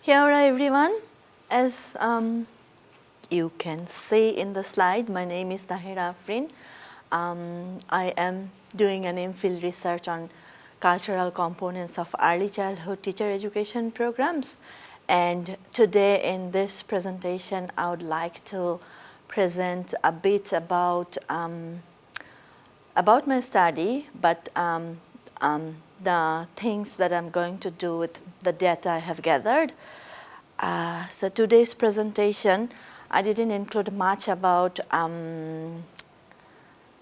Here everyone, as you can see in the slide, my name is Tahera Afrin. I am doing an MPhil research on cultural components of early childhood teacher education programs. And today in this presentation, I would like to present a bit about my study, but the things that I'm going to do with the data I have gathered. So today's presentation, I didn't include much about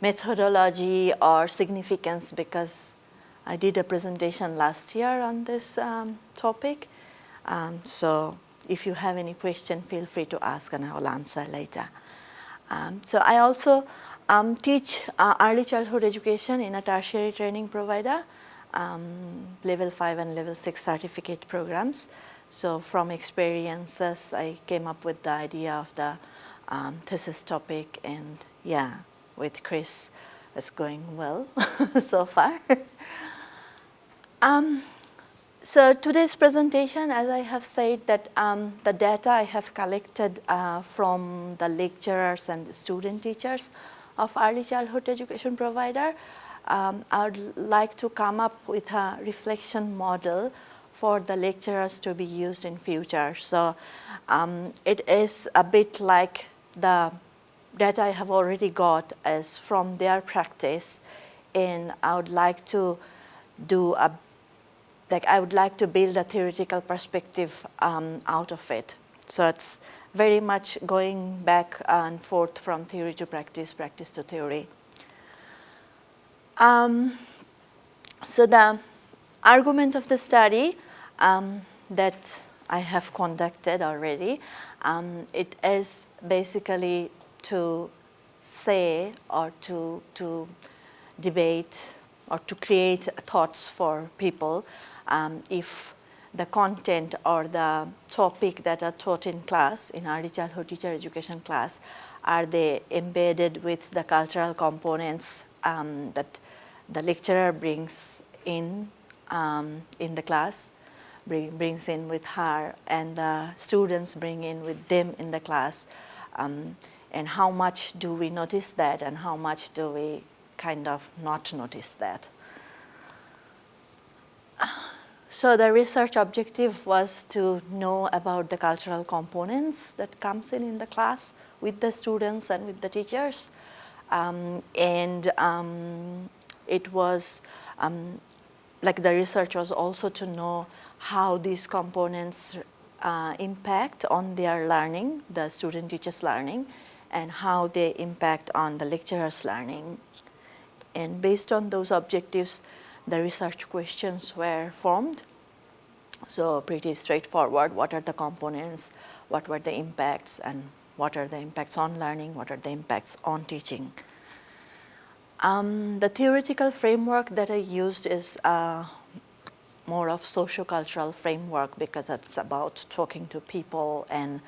methodology or significance because I did a presentation last year on this topic. So if you have any question, feel free to ask and I will answer later. So I also teach early childhood education in a tertiary training provider, level 5 and level 6 certificate programs. So from experiences, I came up with the idea of the thesis topic, and yeah, with Chris, it's going well so far. So today's presentation, as I have said, that the data I have collected from the lecturers and the student teachers of early childhood education provider, I would like to come up with a reflection model for the lecturers to be used in future. So it is a bit like the data I have already got as from their practice, and I would like to do I would like to build a theoretical perspective out of it. So it's very much going back and forth from theory to practice, practice to theory. So the argument of the study that I have conducted already, it is basically to say or to debate or to create thoughts for people if the content or the topic that are taught in class, in early childhood teacher education class, are they embedded with the cultural components that the lecturer brings in the class, brings in with her, and the students bring in with them in the class, and how much do we notice that and how much do we kind of not notice that. So the research objective was to know about the cultural components that comes in the class with the students and with the teachers. It was like the research was also to know how these components impact on their learning, the student teachers learning, and how they impact on the lecturers learning. And based on those objectives, the research questions were formed. So pretty straightforward. What are the components? What were the impacts? And what are the impacts on learning? What are the impacts on teaching? The theoretical framework that I used is more of sociocultural framework because it's about talking to people and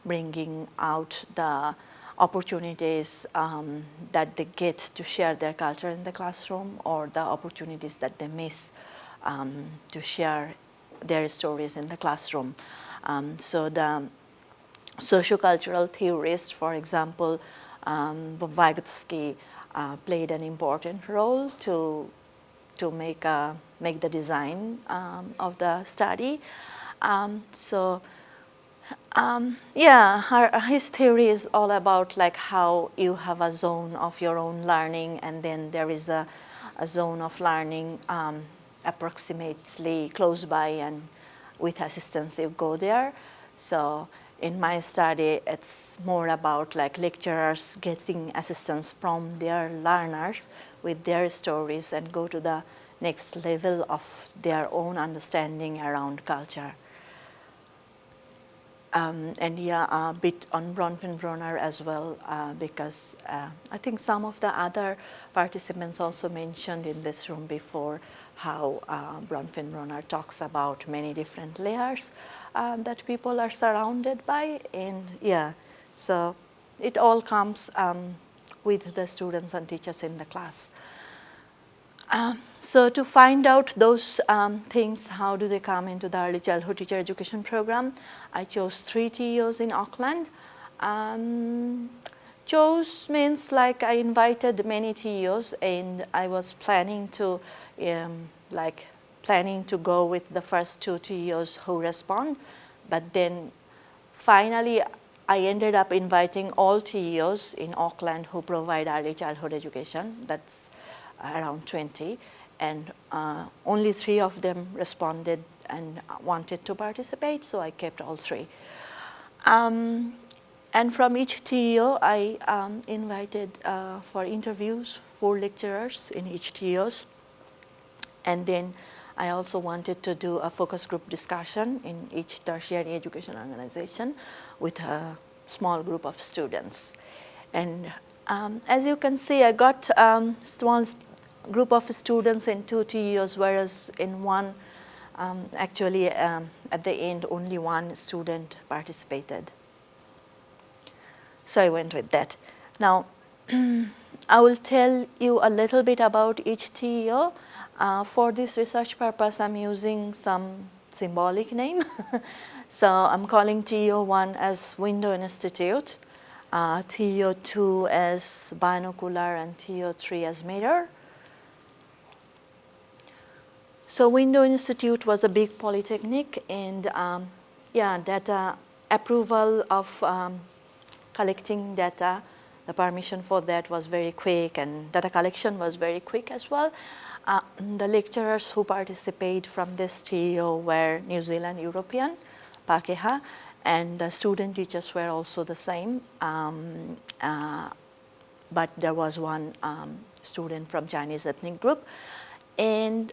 bringing out the opportunities that they get to share their culture in the classroom, or the opportunities that they miss to share their stories in the classroom. So the sociocultural theorists, for example, Vygotsky played an important role to make the design of the study. His theory is all about like how you have a zone of your own learning, and then there is a zone of learning approximately close by, and with assistance you go there. So in my study, it's more about like lecturers getting assistance from their learners with their stories and go to the next level of their own understanding around culture. A bit on Bronfenbrenner as well, because I think some of the other participants also mentioned in this room before how Bronfenbrenner talks about many different layers that people are surrounded by, and so it all comes with the students and teachers in the class. So to find out those things, how do they come into the early childhood teacher education program, I chose 3 TEOs in Auckland. Chose means like I invited many TEOs, and I was planning to go with the first 2 TEOs who respond, but then finally I ended up inviting all TEOs in Auckland who provide early childhood education. That's around 20, and only 3 of them responded and wanted to participate, so I kept all 3. And from each TEO, I invited for interviews 4 lecturers in each TEOs. And then I also wanted to do a focus group discussion in each tertiary education organization with a small group of students. And as you can see, I got small group of students in 2 TEOs, whereas in one, actually at the end, only 1 student participated. So I went with that. Now, I will tell you a little bit about each TEO. For this research purpose, I'm using some symbolic name. So I'm calling TEO 1 as Window Institute, TEO 2 as Binocular, and TEO 3 as Mirror. So Window Institute was a big polytechnic, and data approval of collecting data, the permission for that was very quick, and data collection was very quick as well. The lecturers who participate from this TEO were New Zealand European, Pakeha, and the student teachers were also the same, but there was 1 student from Chinese ethnic group. And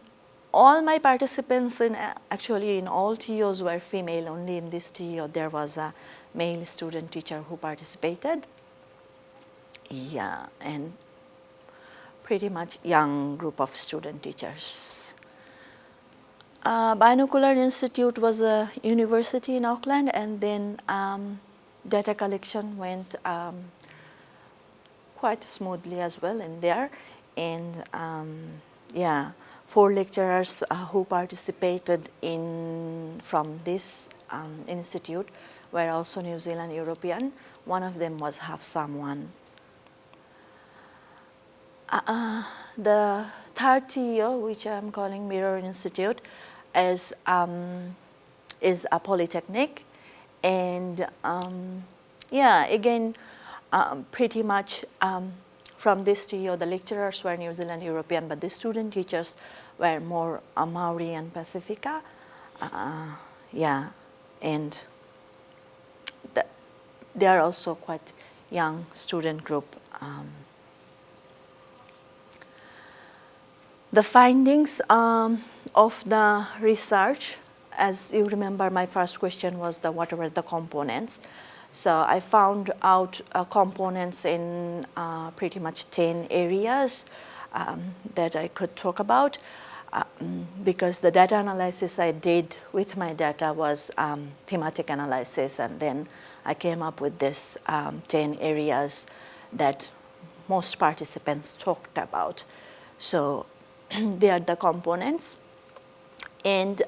all my participants actually in all TEOs were female. Only in this TEO there was a male student teacher who participated. Yeah, and pretty much young group of student teachers. Binocular Institute was a university in Auckland, and then data collection went quite smoothly as well in there. And 4 lecturers who participated from this institute were also New Zealand European. One of them was half someone. The third TEO, which I'm calling Mirror Institute, is a polytechnic, and again, pretty much from this TEO, the lecturers were New Zealand European, but the student teachers were more Maori and Pacifica. And they are also quite young student group. The findings of the research, as you remember, my first question was what were the components. So I found out components in pretty much 10 areas that I could talk about, because the data analysis I did with my data was thematic analysis, and then I came up with this 10 areas that most participants talked about. So they are the components. And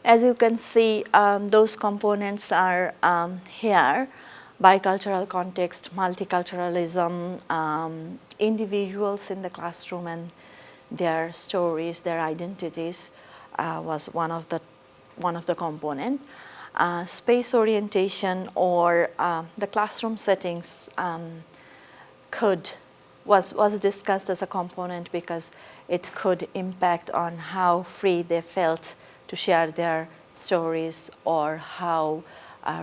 as you can see, those components are here: bicultural context, multiculturalism, individuals in the classroom and their stories, their identities was one of the component. Space orientation, or the classroom settings, was discussed as a component because it could impact on how free they felt to share their stories, or how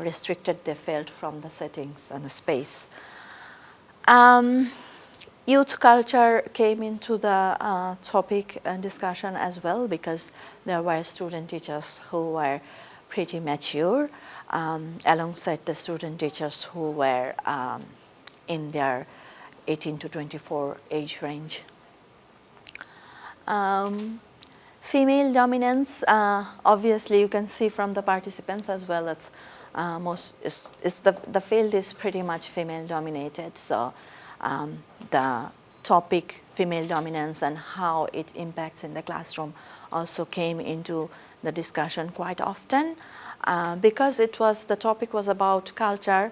restricted they felt from the settings and the space. Youth culture came into the topic and discussion as well, because there were student teachers who were pretty mature, alongside the student teachers who were in their 18 to 24 age range. Female dominance, obviously you can see from the participants as well, it's the field is pretty much female dominated. So the topic, female dominance, and how it impacts in the classroom also came into the discussion quite often. Because the topic was about culture,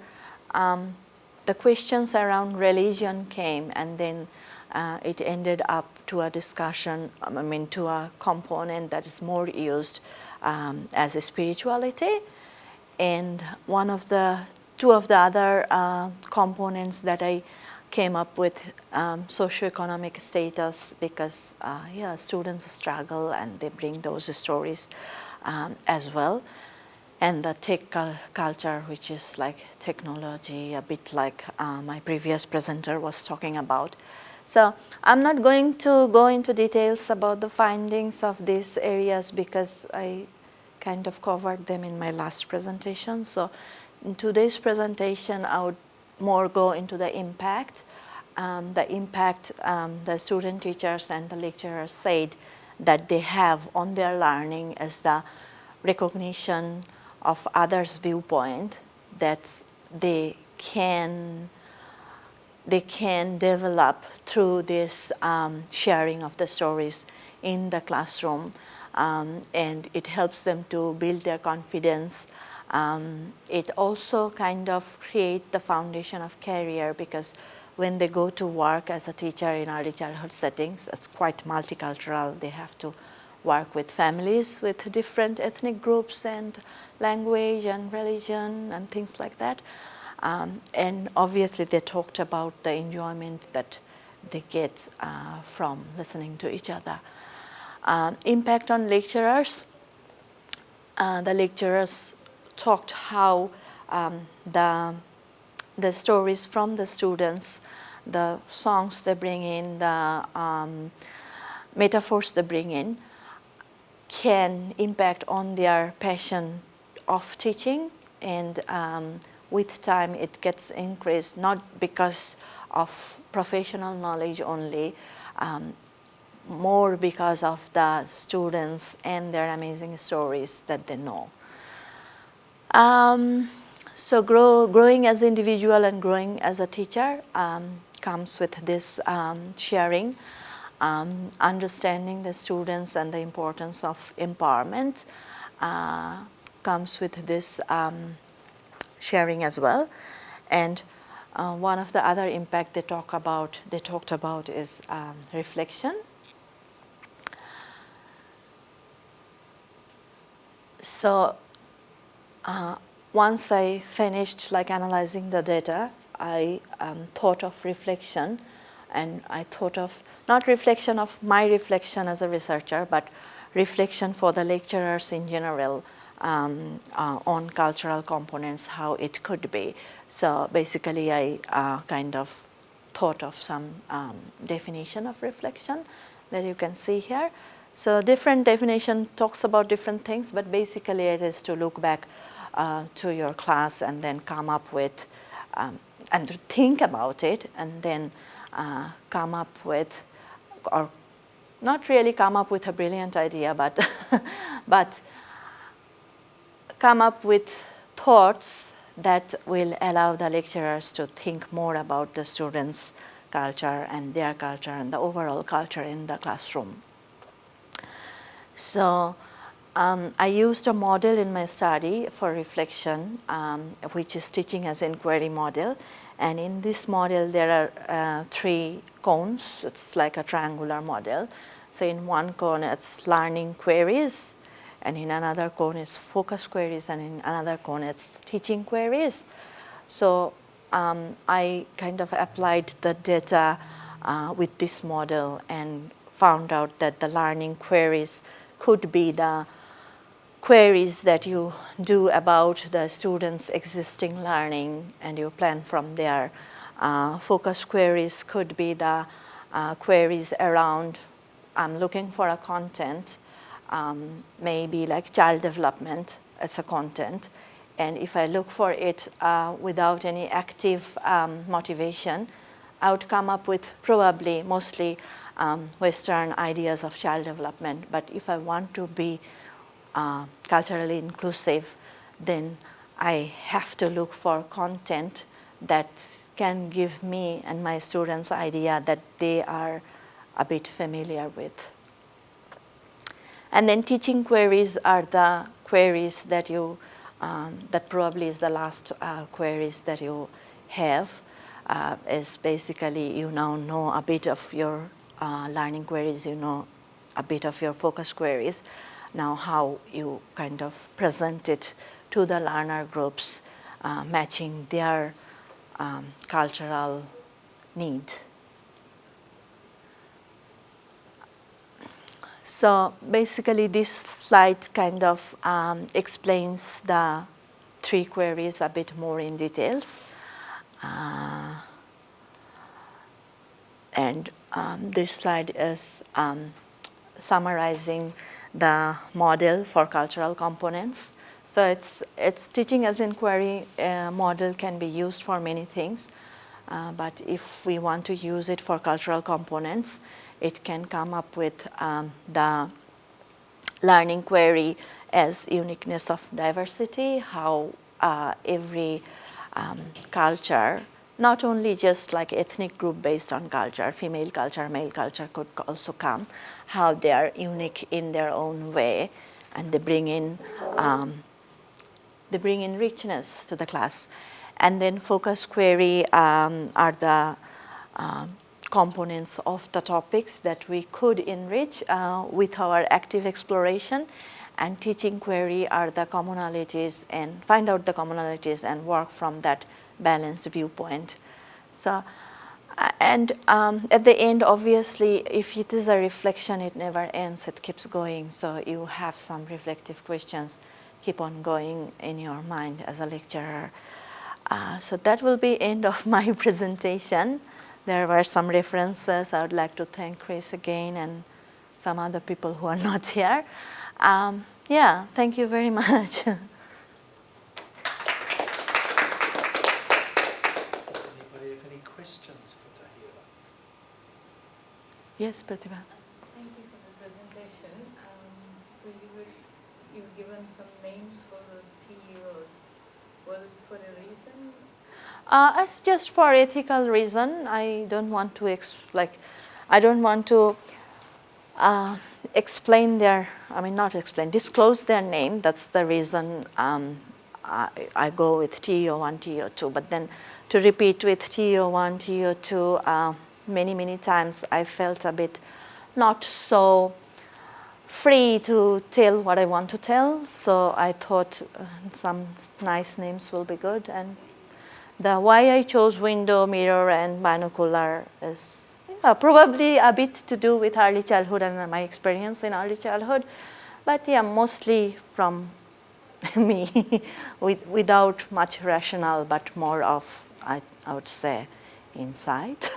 the questions around religion came, and then it ended up to a discussion, to a component that is more used as a spirituality. And two of the other components that I came up with, socioeconomic status, because students struggle and they bring those stories as well. And the tech culture, which is like technology, a bit like my previous presenter was talking about. So I'm not going to go into details about the findings of these areas because I kind of covered them in my last presentation. So in today's presentation, I would more go into the impact. The student teachers and the lecturers said that they have on their learning is the recognition of others' viewpoint, that they can develop through this sharing of the stories in the classroom, and it helps them to build their confidence. It also kind of creates the foundation of career, because when they go to work as a teacher in early childhood settings, it's quite multicultural. They have to work with families with different ethnic groups and language and religion and things like that. And obviously they talked about the enjoyment that they get from listening to each other. Impact on lecturers. The lecturers talked how the stories from the students, the songs they bring in, the metaphors they bring in, can impact on their passion of teaching, and with time it gets increased, not because of professional knowledge only, more because of the students and their amazing stories that they know. So growing as an individual and growing as a teacher comes with this sharing, understanding the students and the importance of empowerment comes with this sharing as well. And one of the other impact they talked about is reflection. So once I finished analyzing the data, I thought of reflection, and I thought of not reflection of my reflection as a researcher, but reflection for the lecturers in general on cultural components, how it could be. So basically I kind of thought of some definition of reflection that you can see here. So different definition talks about different things, but basically it is to look back to your class and then come up with, and to think about it, and then come up with, or not really come up with a brilliant idea, but but come up with thoughts that will allow the lecturers to think more about the students' culture and their culture and the overall culture in the classroom. So I used a model in my study for reflection, which is teaching as inquiry model. And in this model, there are 3 cones. It's like a triangular model. So in one cone, it's learning queries, and in another cone, it's focus queries, and in another cone, it's teaching queries. So I kind of applied the data with this model and found out that the learning queries could be the queries that you do about the students' existing learning, and you plan from there. Focus queries could be the queries around, I'm looking for a content, maybe like child development as a content. And if I look for it without any active motivation, I would come up with probably mostly Western ideas of child development. But if I want to be culturally inclusive, then I have to look for content that can give me and my students idea that they are a bit familiar with. And then teaching queries are the queries that you, that probably is the last queries that you have. Is basically you now know a bit of your learning queries, you know a bit of your focus queries. Now how you kind of present it to the learner groups, matching their cultural need. So basically this slide kind of explains the 3 queries a bit more in details. And this slide is summarizing the model for cultural components. So it's teaching as inquiry model can be used for many things, but if we want to use it for cultural components, it can come up with the learning query as uniqueness of diversity, how every culture, not only just like ethnic group based on culture, female culture, male culture could also come, how they are unique in their own way, and they bring in richness to the class. And then focus query are the components of the topics that we could enrich with our active exploration. And teaching query are the commonalities, and find out the commonalities and work from that balanced viewpoint. So, and at the end, obviously, if it is a reflection, it never ends, it keeps going. So you have some reflective questions keep on going in your mind as a lecturer. So that will be end of my presentation. There were some references. I would like to thank Chris again and some other people who are not here. Yeah, thank you very much. Does anybody have any questions for Tahera? Yes, Pratibha. Thank you for the presentation. So you've given some names for those TEOs. Was it for a reason? It's just for ethical reason. I don't want to explain their, disclose their name. That's the reason I go with TEO1, TEO2. But then to repeat with TEO1, TEO2 many times, I felt a bit not so free to tell what I want to tell. So I thought some nice names will be good. And the why I chose window, mirror, and binocular is probably a bit to do with early childhood and my experience in early childhood. But yeah, mostly from me, without much rationale, but more of, I would say, insight.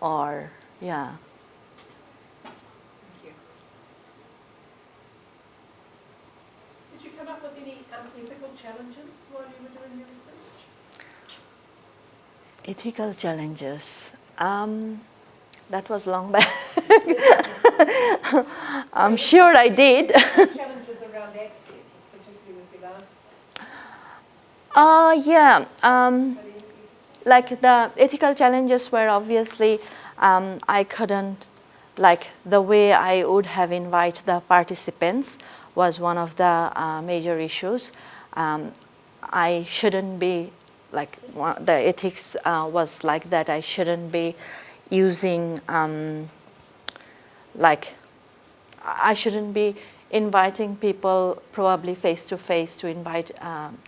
Or, yeah. Thank you. Did you come up with any ethical challenges while you were doing your research? Ethical challenges. That was long back. I'm sure I did. Challenges around access, particularly with Vilas. Yeah. Like the ethical challenges were obviously I couldn't, like the way I would have invited the participants was one of the major issues. I shouldn't be, like the ethics was like that I shouldn't be using, I shouldn't be inviting people probably face to face to invite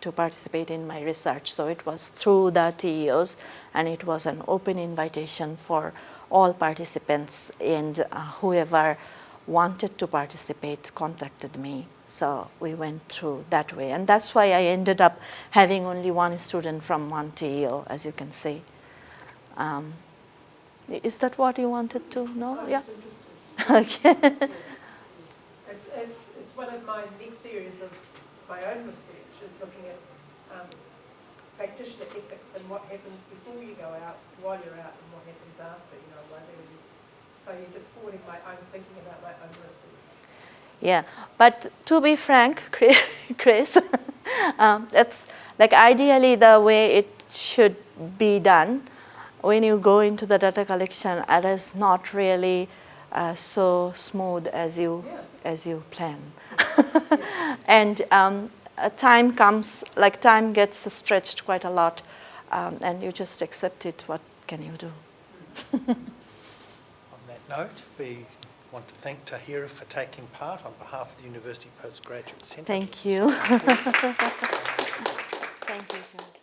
to participate in my research. So it was through the TEOs, and it was an open invitation for all participants, and whoever wanted to participate contacted me. So we went through that way, and that's why I ended up having only one student from one TEO, as you can see. Is that what you wanted to know? I'm Yeah. just interested. Okay. It's one of my next areas of my own research is looking at practitioner ethics and what happens before you go out, while you're out, and what happens after, so you're just forwarding my own thinking about my own research. Yeah, but to be frank, Chris, it's like ideally the way it should be done, when you go into the data collection, it is not really so smooth as you plan. And time comes, like time gets stretched quite a lot, and you just accept it. What can you do? On that note, we want to thank Tahera for taking part on behalf of the University Postgraduate Centre. Thank you. Thank you, John.